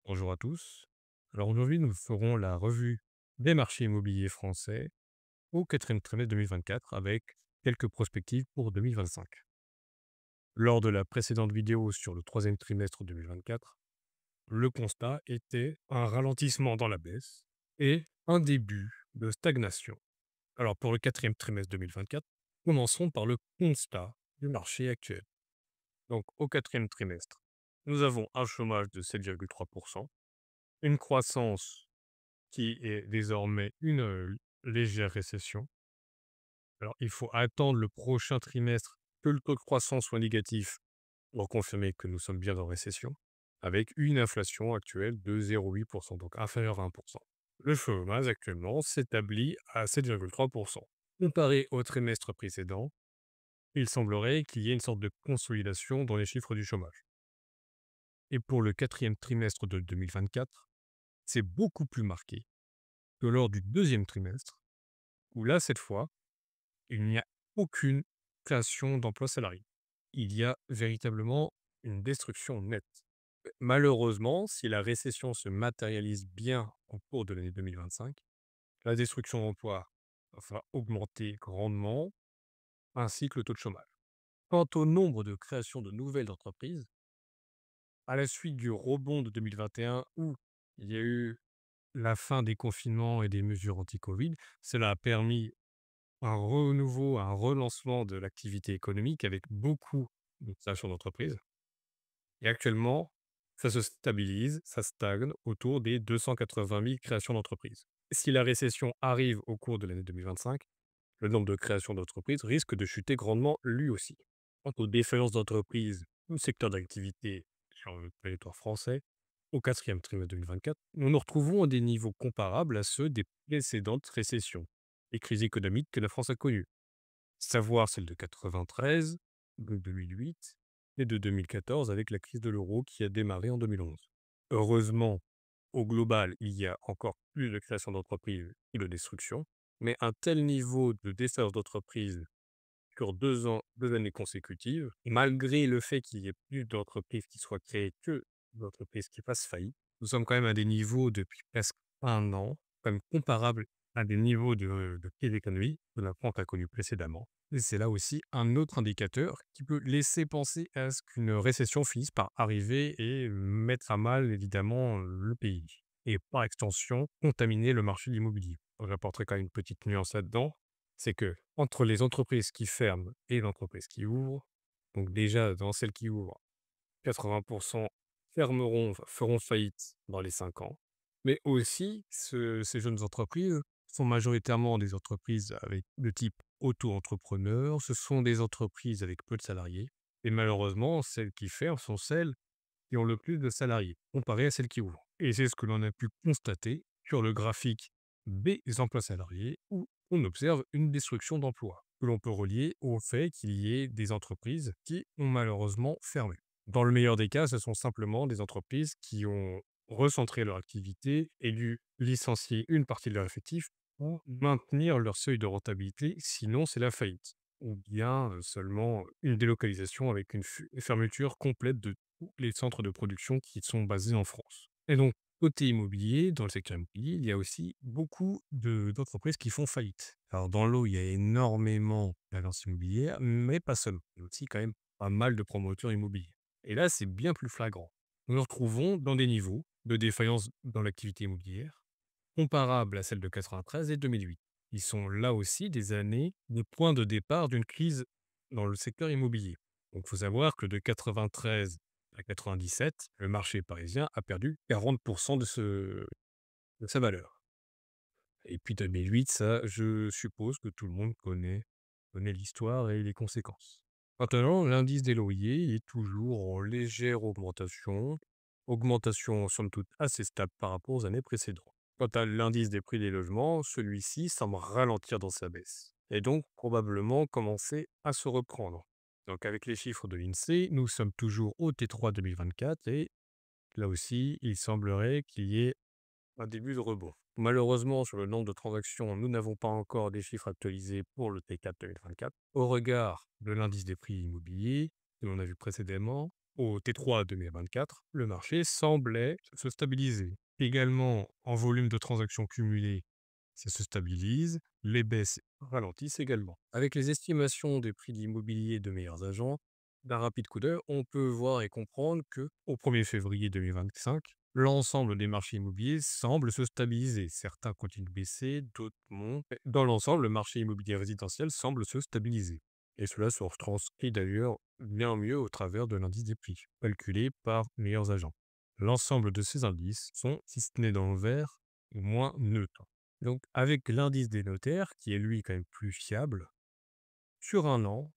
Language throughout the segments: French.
Bonjour à tous. Alors aujourd'hui, nous ferons la revue des marchés immobiliers français au quatrième trimestre 2024 avec quelques prospectives pour 2025. Lors de la précédente vidéo sur le troisième trimestre 2024, le constat était un ralentissement dans la baisse et un début de stagnation. Alors pour le quatrième trimestre 2024, commençons par le constat du marché actuel. Donc au quatrième trimestre, nous avons un chômage de 7,3%, une croissance qui est désormais une légère récession. Alors, il faut attendre le prochain trimestre que le taux de croissance soit négatif pour confirmer que nous sommes bien dans récession, avec une inflation actuelle de 0,8%, donc inférieure à 1%. Le chômage actuellement s'établit à 7,3%. Comparé au trimestre précédent, il semblerait qu'il y ait une sorte de consolidation dans les chiffres du chômage. Et pour le quatrième trimestre de 2024, c'est beaucoup plus marqué que lors du deuxième trimestre, où là, cette fois, il n'y a aucune création d'emplois salariés. Il y a véritablement une destruction nette. Malheureusement, si la récession se matérialise bien au cours de l'année 2025, la destruction d'emplois va augmenter grandement, ainsi que le taux de chômage. Quant au nombre de créations de nouvelles entreprises, à la suite du rebond de 2021 où il y a eu la fin des confinements et des mesures anti-Covid, cela a permis un renouveau, un relancement de l'activité économique avec beaucoup de création d'entreprises. Et actuellement, ça se stabilise, ça stagne autour des 280 000 créations d'entreprises. Si la récession arrive au cours de l'année 2025, le nombre de créations d'entreprises risque de chuter grandement lui aussi. Quant aux défaillances d'entreprises ou secteurs d'activité sur le territoire français, au quatrième trimestre 2024, nous nous retrouvons à des niveaux comparables à ceux des précédentes récessions et crises économiques que la France a connues, savoir celle de 93, de 2008 et de 2014 avec la crise de l'euro qui a démarré en 2011. Heureusement, au global, il y a encore plus de création d'entreprises et de destruction, mais un tel niveau de défaillance d'entreprises sur 2 années consécutives, malgré le fait qu'il y ait plus d'entreprises qui soient créées que d'entreprises qui fassent faillite, nous sommes quand même à des niveaux depuis presque un an, quand même comparables à des niveaux de crise économique que la France a connus précédemment. Et c'est là aussi un autre indicateur qui peut laisser penser à ce qu'une récession finisse par arriver et mettre à mal évidemment le pays. Et par extension, contaminer le marché de l'immobilier. J'apporterai quand même une petite nuance là-dedans, c'est que entre les entreprises qui ferment et les entreprises qui ouvrent, donc déjà dans celles qui ouvrent, 80 fermeront, enfin, feront faillite dans les 5 ans. Mais aussi, ces jeunes entreprises sont majoritairement des entreprises avec de type auto-entrepreneur. Ce sont des entreprises avec peu de salariés. Et malheureusement, celles qui ferment sont celles qui ont le plus de salariés, comparées à celles qui ouvrent. Et c'est ce que l'on a pu constater sur le graphique des emplois salariés, où on observe une destruction d'emplois, que l'on peut relier au fait qu'il y ait des entreprises qui ont malheureusement fermé. Dans le meilleur des cas, ce sont simplement des entreprises qui ont recentré leur activité et dû licencier une partie de leur effectif pour maintenir leur seuil de rentabilité, sinon c'est la faillite. Ou bien seulement une délocalisation avec une fermeture complète de tous les centres de production qui sont basés en France. Et donc, côté immobilier, dans le secteur immobilier, il y a aussi beaucoup d'entreprises qui font faillite. Alors, dans l'eau, il y a énormément d'agences immobilières, mais pas seulement. Il y a aussi quand même pas mal de promoteurs immobiliers. Et là, c'est bien plus flagrant. Nous nous retrouvons dans des niveaux de défaillance dans l'activité immobilière comparables à celles de 93 et 2008. Ils sont là aussi des années de point de départ d'une crise dans le secteur immobilier. Donc, il faut savoir que de 93 à 97, le marché parisien a perdu 40% de sa valeur. Et puis 2008, ça, je suppose que tout le monde connaît l'histoire et les conséquences. Maintenant, l'indice des loyers est toujours en légère augmentation, augmentation somme toute assez stable par rapport aux années précédentes. Quant à l'indice des prix des logements, celui-ci semble ralentir dans sa baisse, et donc probablement commencer à se reprendre. Donc avec les chiffres de l'INSEE, nous sommes toujours au T3 2024 et là aussi, il semblerait qu'il y ait un début de rebond. Malheureusement, sur le nombre de transactions, nous n'avons pas encore des chiffres actualisés pour le T4 2024. Au regard de l'indice des prix immobiliers que l'on a vu précédemment, Au T3 2024, le marché semblait se stabiliser. Également, en volume de transactions cumulées, ça se stabilise, les baisses ralentissent également. Avec les estimations des prix de l'immobilier de meilleurs agents, d'un rapide coup d'œil, on peut voir et comprendre que au 1er février 2025, l'ensemble des marchés immobiliers semble se stabiliser. Certains continuent de baisser, d'autres montent. Dans l'ensemble, le marché immobilier résidentiel semble se stabiliser. Et cela se retranscrit d'ailleurs bien mieux au travers de l'indice des prix, calculé par meilleurs agents. L'ensemble de ces indices sont, si ce n'est dans le vert, au moins neutres. Donc, avec l'indice des notaires, qui est lui quand même plus fiable, sur un an,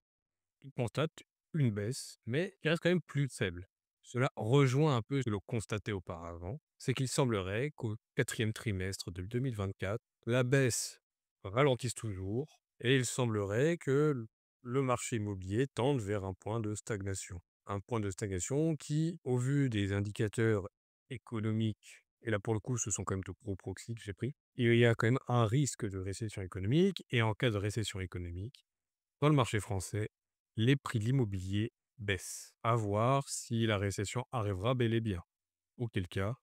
il constate une baisse, mais qui reste quand même plus faible. Cela rejoint un peu ce que l'on constatait auparavant, c'est qu'il semblerait qu'au quatrième trimestre de 2024, la baisse ralentisse toujours, et il semblerait que le marché immobilier tende vers un point de stagnation. Un point de stagnation qui, au vu des indicateurs économiques, et là pour le coup ce sont quand même de gros proxys que j'ai pris, il y a quand même un risque de récession économique, et en cas de récession économique, dans le marché français, les prix de l'immobilier baissent. À voir si la récession arrivera bel et bien. Auquel cas,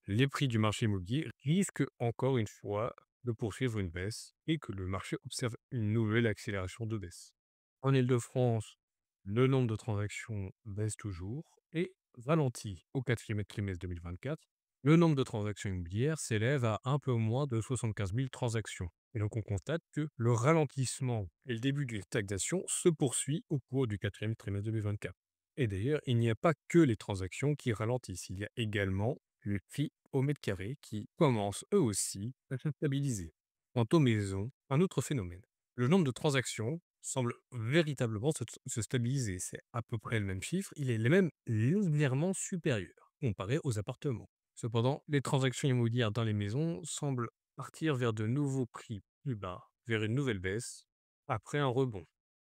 les prix du marché immobilier risquent encore une fois de poursuivre une baisse et que le marché observe une nouvelle accélération de baisse. En Île-de-France, le nombre de transactions baisse toujours et ralentit au quatrième trimestre 2024. Le nombre de transactions immobilières s'élève à un peu moins de 75 000 transactions. Et donc on constate que le ralentissement et le début d'une stagnation se poursuit au cours du quatrième trimestre 2024. Et d'ailleurs, il n'y a pas que les transactions qui ralentissent, il y a également les prix au mètre carré qui commencent eux aussi à se stabiliser. Quant aux maisons, un autre phénomène. Le nombre de transactions semble véritablement se stabiliser. C'est à peu près le même chiffre, il est même légèrement supérieur comparé aux appartements. Cependant, les transactions immobilières dans les maisons semblent partir vers de nouveaux prix plus bas, vers une nouvelle baisse, après un rebond.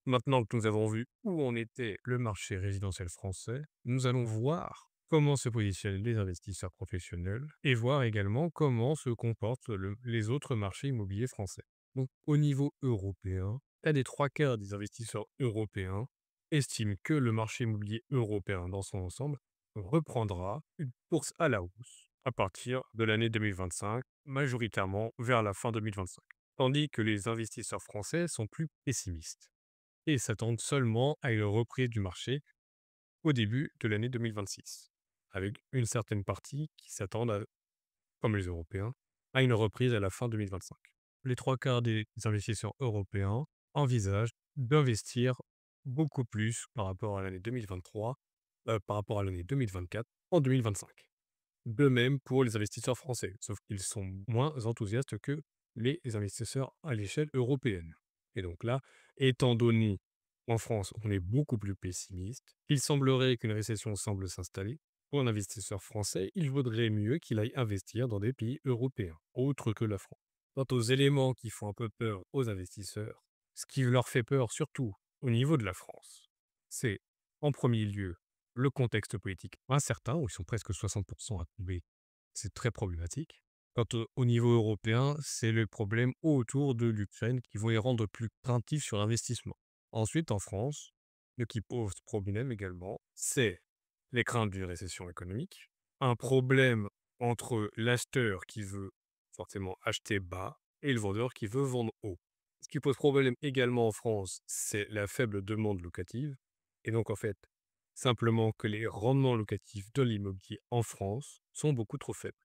Maintenant que nous avons vu où en était le marché résidentiel français, nous allons voir comment se positionnent les investisseurs professionnels et voir également comment se comportent les autres marchés immobiliers français. Donc, au niveau européen, près des trois quarts des investisseurs européens estiment que le marché immobilier européen dans son ensemble reprendra une course à la hausse à partir de l'année 2025, majoritairement vers la fin 2025. Tandis que les investisseurs français sont plus pessimistes et s'attendent seulement à une reprise du marché au début de l'année 2026, avec une certaine partie qui s'attendent, comme les Européens, à une reprise à la fin 2025. Les trois quarts des investisseurs européens envisagent d'investir beaucoup plus par rapport à l'année 2023, par rapport à l'année 2024, en 2025. De même pour les investisseurs français, sauf qu'ils sont moins enthousiastes que les investisseurs à l'échelle européenne. Et donc là, étant donné qu'en France, on est beaucoup plus pessimiste, il semblerait qu'une récession semble s'installer. Pour un investisseur français, il vaudrait mieux qu'il aille investir dans des pays européens, autres que la France. Quant aux éléments qui font un peu peur aux investisseurs, ce qui leur fait peur surtout au niveau de la France, c'est en premier lieu le contexte politique incertain, où ils sont presque 60% à tomber, c'est très problématique. Quant au niveau européen, c'est le problème autour de l'Ukraine qui vont les rendre plus craintifs sur l'investissement. Ensuite, en France, ce qui pose problème également, c'est les craintes d'une récession économique, un problème entre l'acheteur qui veut forcément acheter bas et le vendeur qui veut vendre haut. Ce qui pose problème également en France, c'est la faible demande locative. Et donc, en fait, simplement que les rendements locatifs de l'immobilier en France sont beaucoup trop faibles.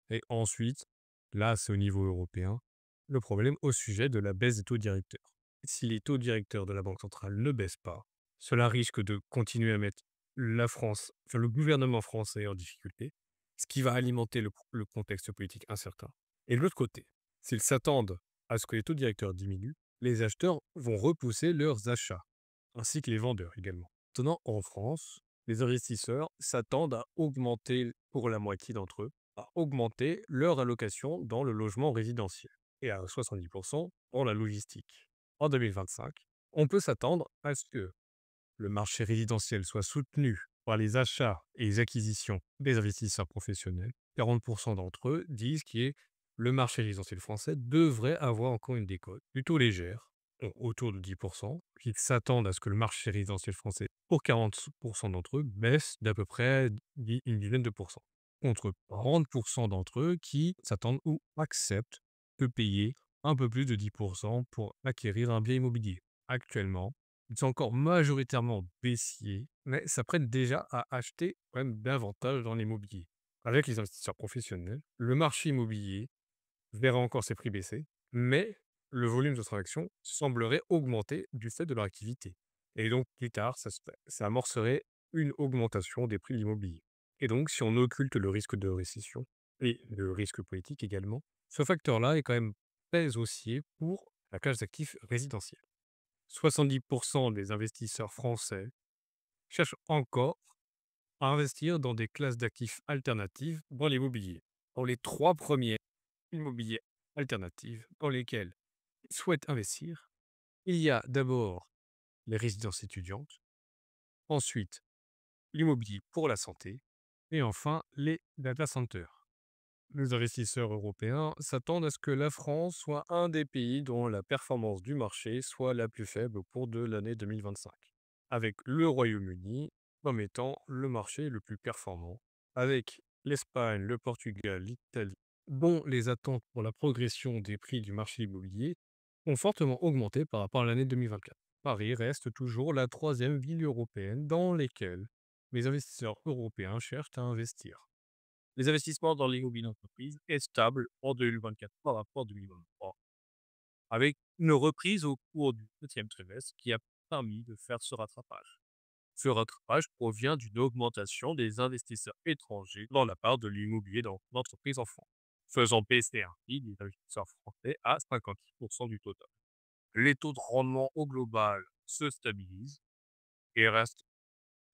Et ensuite, là, c'est au niveau européen, le problème au sujet de la baisse des taux directeurs. Si les taux directeurs de la Banque centrale ne baissent pas, cela risque de continuer à mettre la France, enfin le gouvernement français en difficulté, ce qui va alimenter le contexte politique incertain. Et de l'autre côté, s'ils s'attendent à ce que les taux directeurs diminuent, les acheteurs vont repousser leurs achats, ainsi que les vendeurs également. Maintenant, en France, les investisseurs s'attendent à augmenter, pour la moitié d'entre eux, à augmenter leur allocation dans le logement résidentiel et à 70% dans la logistique. En 2025, on peut s'attendre à ce que le marché résidentiel soit soutenu par les achats et les acquisitions des investisseurs professionnels. 40% d'entre eux disent que le marché résidentiel français devrait avoir encore une décote plutôt légère autour de 10%, qui s'attendent à ce que le marché résidentiel français, pour 40% d'entre eux, baisse d'à peu près une dizaine de pourcents. Contre 30% d'entre eux qui s'attendent ou acceptent de payer un peu plus de 10% pour acquérir un bien immobilier. Actuellement, ils sont encore majoritairement baissiers, mais s'apprêtent déjà à acheter quand même davantage dans l'immobilier. Avec les investisseurs professionnels, le marché immobilier verra encore ses prix baisser, mais le volume de transactions semblerait augmenter du fait de leur activité. Et donc, plus tard, ça amorcerait une augmentation des prix de l'immobilier. Et donc, si on occulte le risque de récession et le risque politique également, ce facteur-là est quand même très haussier pour la classe d'actifs résidentiels. 70% des investisseurs français cherchent encore à investir dans des classes d'actifs alternatives dans l'immobilier. Dans les trois premiers immobiliers alternatives dans lesquelles ils souhaitent investir, il y a d'abord les résidences étudiantes, ensuite l'immobilier pour la santé et enfin les data centers. Les investisseurs européens s'attendent à ce que la France soit un des pays dont la performance du marché soit la plus faible au cours de l'année 2025, avec le Royaume-Uni comme étant le marché le plus performant, avec l'Espagne, le Portugal, l'Italie, dont les attentes pour la progression des prix du marché immobilier ont fortement augmenté par rapport à l'année 2024. Paris reste toujours la troisième ville européenne dans laquelle les investisseurs européens cherchent à investir. Les investissements dans l'immobilier d'entreprise est stable en 2024 par rapport à 2023, avec une reprise au cours du deuxième trimestre qui a permis de faire ce rattrapage. Ce rattrapage provient d'une augmentation des investisseurs étrangers dans la part de l'immobilier dans l'entreprise en France, faisant baisser ainsi les investisseurs français à 56% du total. Les taux de rendement au global se stabilisent et restent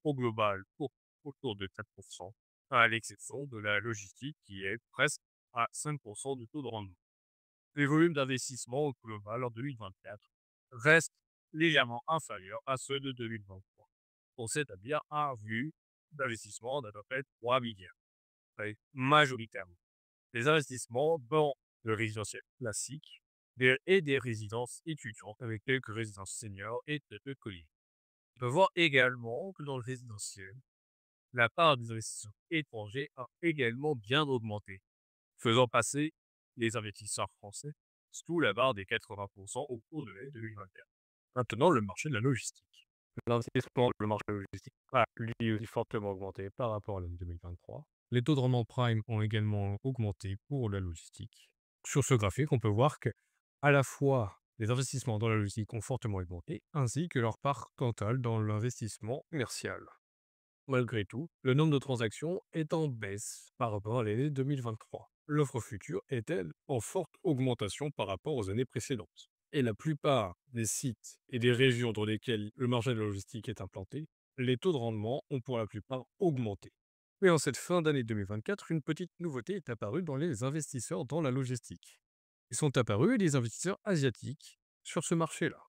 au global autour de 4%, à l'exception de la logistique qui est presque à 5% de taux de rendement. Les volumes d'investissement au global en 2024 restent légèrement inférieurs à ceux de 2023, pour s'établir à un volume d'investissement d'à peu près 3 milliards, majoritairement. Les investissements dans le résidentiel classique et des résidences étudiantes avec quelques résidences seniors et de collèges. On peut voir également que dans le résidentiel, la part des investisseurs étrangers a également bien augmenté, faisant passer les investisseurs français sous la barre des 80% au cours de l'année 2024. Maintenant, le marché de la logistique. L'investissement dans le marché de la logistique a lui aussi fortement augmenté par rapport à l'année 2023. Les taux de rendement prime ont également augmenté pour la logistique. Sur ce graphique, on peut voir que à la fois les investissements dans la logistique ont fortement augmenté, ainsi que leur part totale dans l'investissement commercial. Malgré tout, le nombre de transactions est en baisse par rapport à l'année 2023. L'offre future est, elle, en forte augmentation par rapport aux années précédentes. Et la plupart des sites et des régions dans lesquelles le marché de la logistique est implanté, les taux de rendement ont pour la plupart augmenté. Mais en cette fin d'année 2024, une petite nouveauté est apparue dans les investisseurs dans la logistique. Ils sont apparus des investisseurs asiatiques sur ce marché-là,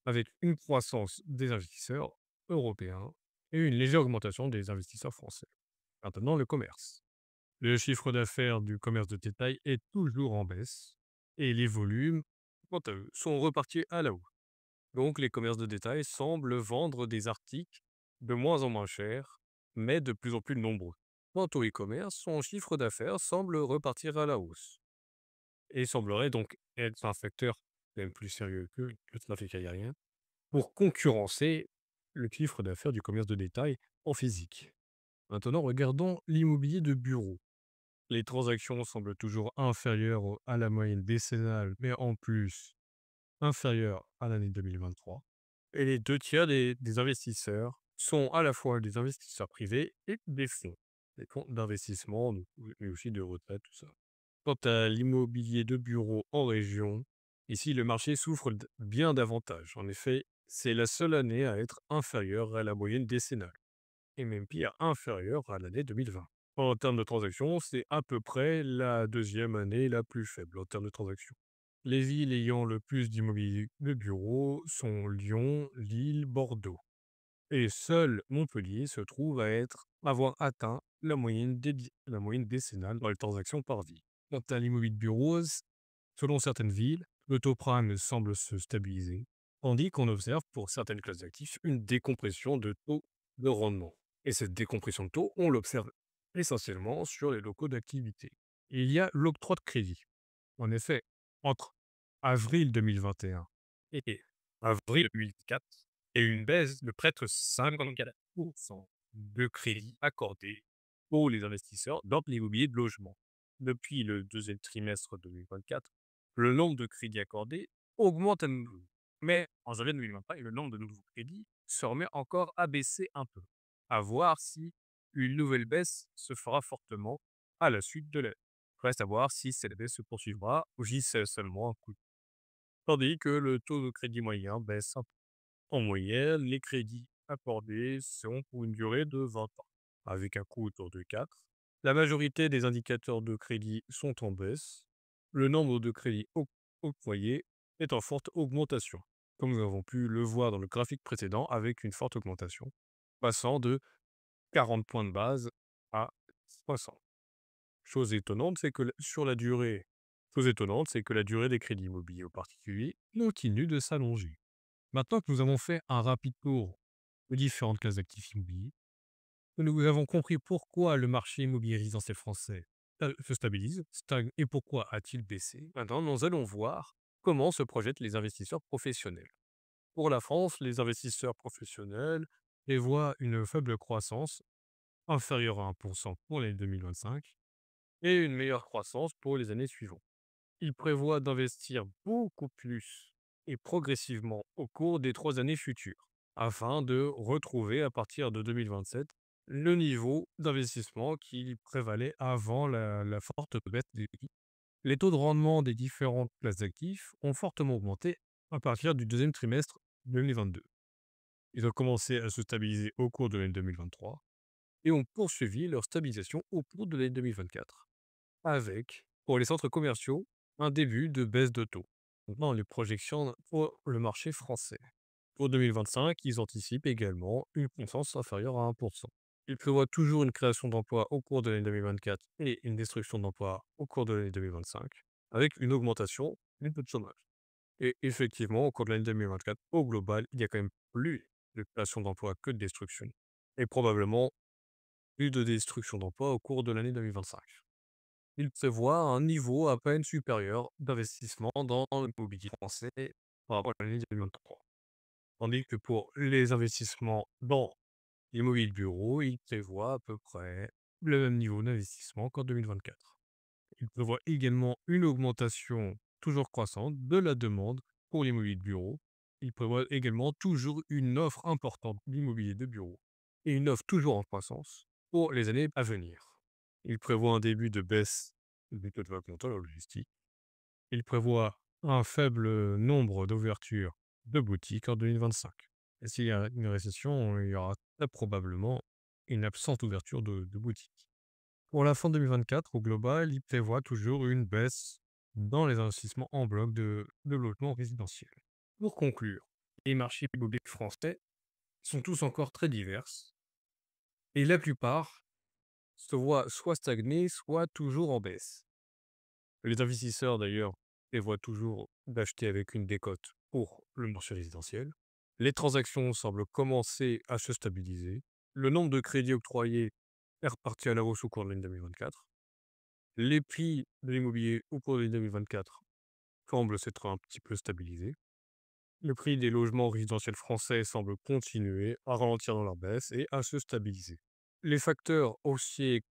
avec une croissance des investisseurs européens et une légère augmentation des investisseurs français. Maintenant, le commerce. Le chiffre d'affaires du commerce de détail est toujours en baisse et les volumes, quant à eux, sont repartis à la hausse. Donc, les commerces de détail semblent vendre des articles de moins en moins chers, mais de plus en plus nombreux. Quant au e-commerce, son chiffre d'affaires semble repartir à la hausse et semblerait donc être un facteur même plus sérieux que le trafic aérien pour concurrencer le chiffre d'affaires du commerce de détail en physique. Maintenant, regardons l'immobilier de bureau. Les transactions semblent toujours inférieures à la moyenne décennale, mais en plus inférieures à l'année 2023. Et les deux tiers des investisseurs sont à la fois des investisseurs privés et des fonds d'investissement, mais aussi de retraite, tout ça. Quant à l'immobilier de bureau en région, ici le marché souffre bien davantage. En effet, c'est la seule année à être inférieure à la moyenne décennale, et même pire, inférieure à l'année 2020. En termes de transactions, c'est à peu près la deuxième année la plus faible en termes de transactions. Les villes ayant le plus d'immobilier de bureau sont Lyon, Lille, Bordeaux. Et seul Montpellier se trouve à avoir atteint la moyenne décennale dans les transactions par ville. Quant à l'immobilier de bureau, selon certaines villes, le taux prime semble se stabiliser. Tandis qu'on observe pour certaines classes d'actifs une décompression de taux de rendement. Et cette décompression de taux, on l'observe essentiellement sur les locaux d'activité. Il y a l'octroi de crédit. En effet, entre avril 2021 et avril 2004, il y a eu une baisse de près de 54% de crédits accordés pour les investisseurs dans l'immobilier de logement. Depuis le deuxième trimestre 2024, le nombre de crédits accordés augmente à nouveau. Mais en janvier 2025, le nombre de nouveaux crédits se remet encore à baisser un peu. À voir si une nouvelle baisse se fera fortement à la suite de l'année. Reste à voir si cette baisse se poursuivra ou si c'est seulement un coup. Tandis que le taux de crédit moyen baisse un peu. En moyenne, les crédits accordés seront pour une durée de 20 ans, avec un coût autour de 4. La majorité des indicateurs de crédit sont en baisse. Le nombre de crédits octroyés est en forte augmentation, comme nous avons pu le voir dans le graphique précédent avec une forte augmentation, passant de 40 points de base à 60. Chose étonnante, c'est que sur la durée, chose étonnante, c'est que la durée des crédits immobiliers aux particuliers continue de s'allonger. Maintenant que nous avons fait un rapide tour aux différentes classes d'actifs immobiliers, que nous avons compris pourquoi le marché immobilier résidentiel français se stabilise, stagne et pourquoi a-t-il baissé. Maintenant, nous allons voir comment se projettent les investisseurs professionnels. Pour la France, les investisseurs professionnels prévoient une faible croissance inférieure à 1% pour l'année 2025 et une meilleure croissance pour les années suivantes. Ils prévoient d'investir beaucoup plus et progressivement au cours des 3 années futures, afin de retrouver à partir de 2027 le niveau d'investissement qui prévalait avant la forte baisse des prix. Les taux de rendement des différentes classes d'actifs ont fortement augmenté à partir du deuxième trimestre 2022. Ils ont commencé à se stabiliser au cours de l'année 2023 et ont poursuivi leur stabilisation au cours de l'année 2024 avec, pour les centres commerciaux, un début de baisse de taux. Maintenant, les projections pour le marché français. Pour 2025, ils anticipent également une croissance inférieure à 1%. Ils prévoient toujours une création d'emplois au cours de l'année 2024 et une destruction d'emplois au cours de l'année 2025, avec une augmentation du taux de chômage. Et effectivement, au cours de l'année 2024, au global, il y a quand même plus de création d'emplois que de destruction. Et probablement plus de destruction d'emplois au cours de l'année 2025. Il prévoit un niveau à peine supérieur d'investissement dans l'immobilier français par rapport à l'année 2023. Tandis que pour les investissements dans l'immobilier de bureau, il prévoit à peu près le même niveau d'investissement qu'en 2024. Il prévoit également une augmentation toujours croissante de la demande pour l'immobilier de bureau. Il prévoit également toujours une offre importante d'immobilier de bureau et une offre toujours en croissance pour les années à venir. Il prévoit un début de baisse des taux de vente en logistique. Il prévoit un faible nombre d'ouvertures de boutiques en 2025. Et s'il y a une récession, il y aura très probablement une absence d'ouverture de boutiques. Pour la fin 2024, au global, il prévoit toujours une baisse dans les investissements en bloc de logements résidentiels. Pour conclure, les marchés immobiliers français sont tous encore très divers et la plupart se voient soit stagner, soit toujours en baisse. Les investisseurs, d'ailleurs, prévoient toujours d'acheter avec une décote pour le marché résidentiel. Les transactions semblent commencer à se stabiliser. Le nombre de crédits octroyés est reparti à la hausse au cours de l'année 2024. Les prix de l'immobilier au cours de l'année 2024 semblent s'être un petit peu stabilisés. Le prix des logements résidentiels français semble continuer à ralentir dans leur baisse et à se stabiliser. Les facteurs haussiers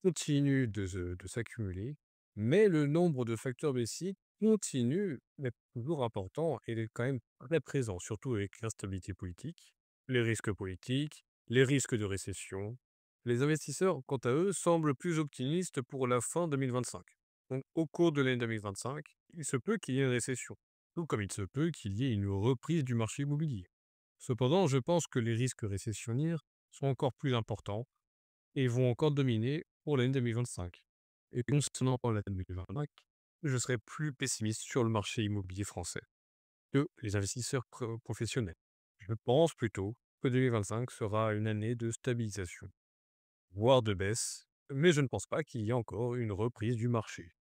continuent de s'accumuler, mais le nombre de facteurs baissiers continue d'être toujours important et d'être quand même très présent, surtout avec l'instabilité politique, les risques de récession. Les investisseurs, quant à eux, semblent plus optimistes pour la fin 2025. Donc, au cours de l'année 2025, il se peut qu'il y ait une récession, tout comme il se peut qu'il y ait une reprise du marché immobilier. Cependant, je pense que les risques récessionnaires sont encore plus importants et vont encore dominer pour l'année 2025. Et concernant l'année 2025, je serais plus pessimiste sur le marché immobilier français que les investisseurs professionnels. Je pense plutôt que 2025 sera une année de stabilisation, voire de baisse, mais je ne pense pas qu'il y ait encore une reprise du marché.